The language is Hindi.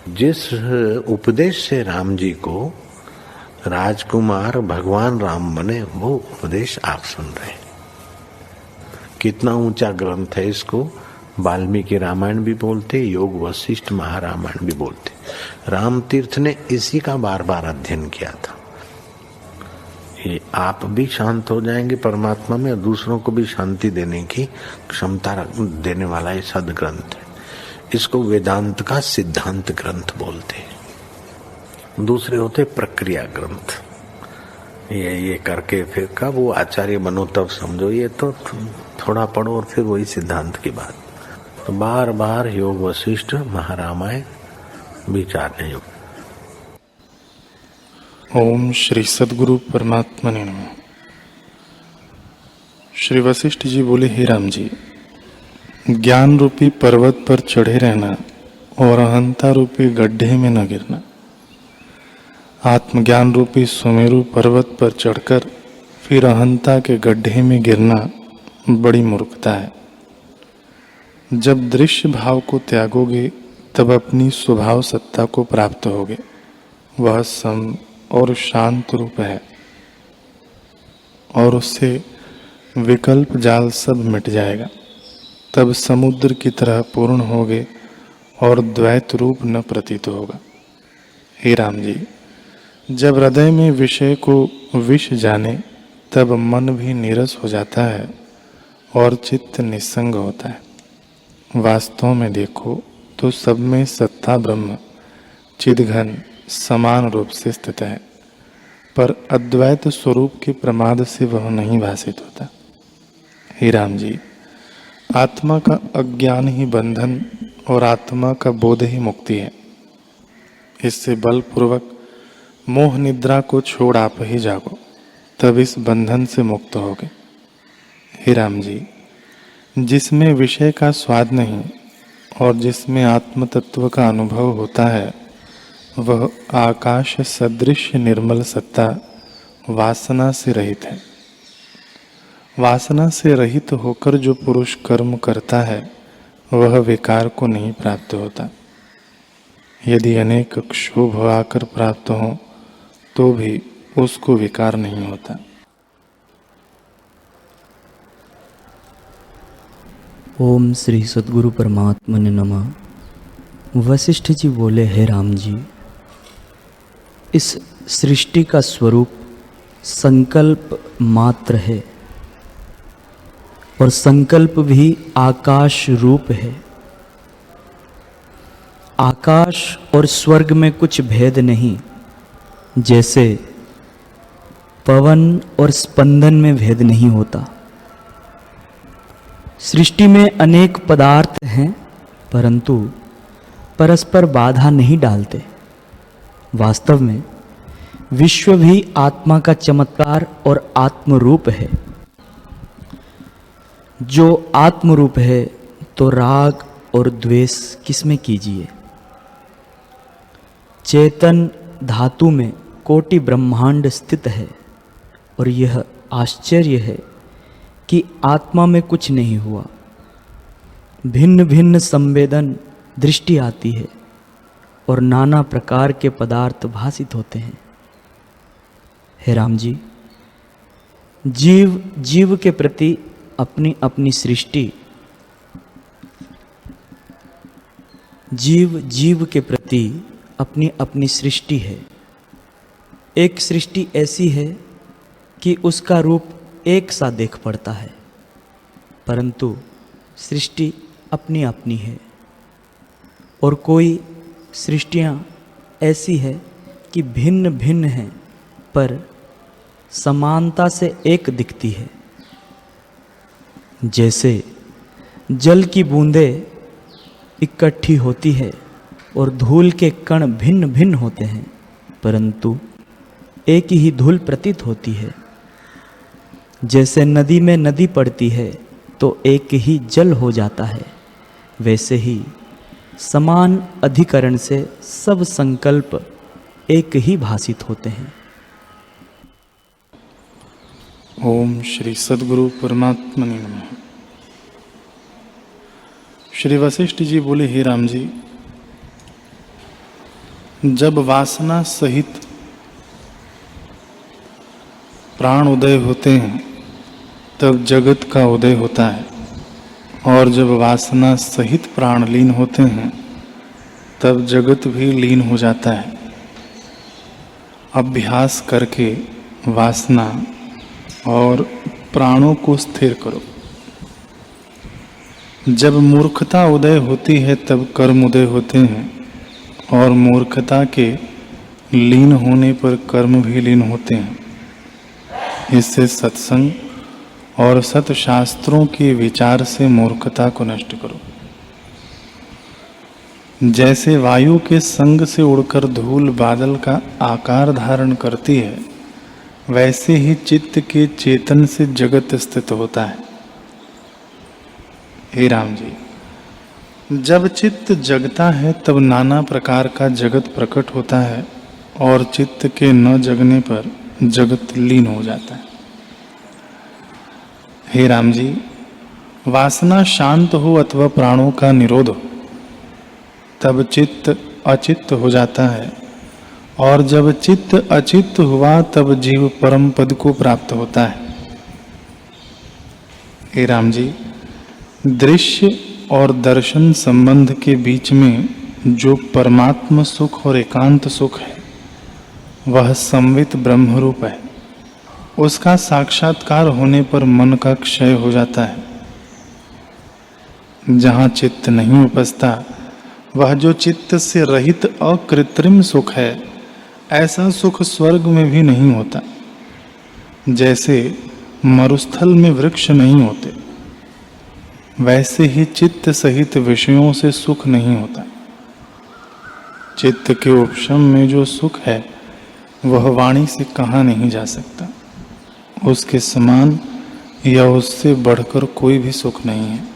जिस उपदेश से राम जी को राजकुमार भगवान राम बने, वो उपदेश आप सुन रहे हैं। कितना ऊंचा ग्रंथ है, इसको वाल्मीकि रामायण भी बोलते, योग वशिष्ठ महारामायण भी बोलते। राम तीर्थ ने इसी का बार बार अध्ययन किया था। ये आप भी शांत हो जाएंगे परमात्मा में, और दूसरों को भी शांति देने की क्षमता देने वाला ये सदग्रंथ है। इसको वेदांत का सिद्धांत ग्रंथ बोलते हैं। दूसरे होते प्रक्रिया ग्रंथ। ये करके फिर कब वो आचार्य बनो तब समझो, ये तो थोड़ा पढ़ो और फिर वही सिद्धांत की बात। तो बार बार योग वशिष्ठ महारामायण विचारने योग। ओम श्री सद्गुरु परमात्मा ने नमः। श्री वशिष्ठ जी बोले, हे राम जी, ज्ञान रूपी पर्वत पर चढ़े रहना और अहंता रूपी गड्ढे में न गिरना। आत्मज्ञान रूपी सुमेरु पर्वत पर चढ़कर फिर अहंता के गड्ढे में गिरना बड़ी मूर्खता है। जब दृश्य भाव को त्यागोगे तब अपनी स्वभाव सत्ता को प्राप्त होगे। वह सम और शांत रूप है और उससे विकल्प जाल सब मिट जाएगा। तब समुद्र की तरह पूर्ण होगे और द्वैत रूप न प्रतीत होगा। हे राम जी, जब हृदय में विषय को विष जाने तब मन भी नीरस हो जाता है और चित्त निस्संग होता है। वास्तव में देखो तो सब में सत्ता ब्रह्म चिद्घन समान रूप से स्थित है, पर अद्वैत स्वरूप के प्रमाद से वह नहीं भासित होता। हे राम जी, आत्मा का अज्ञान ही बंधन और आत्मा का बोध ही मुक्ति है। इससे बलपूर्वक मोह निद्रा को छोड़ आप ही जागो, तब इस बंधन से मुक्त होगे। हे राम जी, जिसमें विषय का स्वाद नहीं और जिसमें आत्म तत्व का अनुभव होता है, वह आकाश सदृश निर्मल सत्ता वासना से रहित है। वासना से रहित होकर जो पुरुष कर्म करता है, वह विकार को नहीं प्राप्त होता। यदि अनेक क्षोभ आकर प्राप्त हो तो भी उसको विकार नहीं होता। ओम श्री सद्गुरु परमात्मने नमः। वशिष्ठ जी बोले, हे राम जी, इस सृष्टि का स्वरूप संकल्प मात्र है और संकल्प भी आकाश रूप है। आकाश और स्वर्ग में कुछ भेद नहीं, जैसे पवन और स्पंदन में भेद नहीं होता। सृष्टि में अनेक पदार्थ हैं, परंतु परस्पर बाधा नहीं डालते। वास्तव में विश्व भी आत्मा का चमत्कार और आत्मरूप है। जो आत्मरूप है तो राग और द्वेष किसमें कीजिए। चेतन धातु में कोटि ब्रह्मांड स्थित है और यह आश्चर्य है कि आत्मा में कुछ नहीं हुआ। भिन्न भिन्न संवेदन दृष्टि आती है और नाना प्रकार के पदार्थ भासित होते हैं। हे राम जी, जीव जीव के प्रति अपनी अपनी सृष्टि, जीव जीव के प्रति अपनी अपनी सृष्टि है। एक सृष्टि ऐसी है कि उसका रूप एक सा देख पड़ता है, परंतु सृष्टि अपनी अपनी है। और कोई सृष्टियाँ ऐसी है कि भिन्न भिन्न हैं पर समानता से एक दिखती है। जैसे जल की बूंदें इकट्ठी होती है और धूल के कण भिन्न भिन्न होते हैं, परंतु एक ही धूल प्रतीत होती है। जैसे नदी में नदी पड़ती है तो एक ही जल हो जाता है, वैसे ही समान अधिकरण से सब संकल्प एक ही भासित होते हैं। ओम श्री सद्गुरु परमात्मा ने नमः। श्री वशिष्ठ जी बोले, हे राम जी, जब वासना सहित प्राण उदय होते हैं तब जगत का उदय होता है, और जब वासना सहित प्राण लीन होते हैं तब जगत भी लीन हो जाता है। अभ्यास करके वासना और प्राणों को स्थिर करो। जब मूर्खता उदय होती है तब कर्म उदय होते हैं, और मूर्खता के लीन होने पर कर्म भी लीन होते हैं। इससे सत्संग और सत्शास्त्रों के विचार से मूर्खता को नष्ट करो। जैसे वायु के संग से उड़कर धूल बादल का आकार धारण करती है, वैसे ही चित्त के चेतन से जगत स्थित होता है। हे राम जी, जब चित्त जगता है तब नाना प्रकार का जगत प्रकट होता है, और चित्त के न जगने पर जगत लीन हो जाता है। हे राम जी, वासना शांत हो अथवा प्राणों का निरोध हो तब चित्त अचित्त हो जाता है, और जब चित्त अचित्त हुआ तब जीव परम पद को प्राप्त होता है। हे राम जी, दृश्य और दर्शन संबंध के बीच में जो परमात्म सुख और एकांत सुख है, वह संवित ब्रह्म रूप है। उसका साक्षात्कार होने पर मन का क्षय हो जाता है। जहाँ चित्त नहीं उपजता, वह जो चित्त से रहित अकृत्रिम सुख है, ऐसा सुख स्वर्ग में भी नहीं होता। जैसे मरुस्थल में वृक्ष नहीं होते, वैसे ही चित्त सहित विषयों से सुख नहीं होता। चित्त के उपशम में जो सुख है, वह वाणी से कहा नहीं जा सकता। उसके समान या उससे बढ़कर कोई भी सुख नहीं है।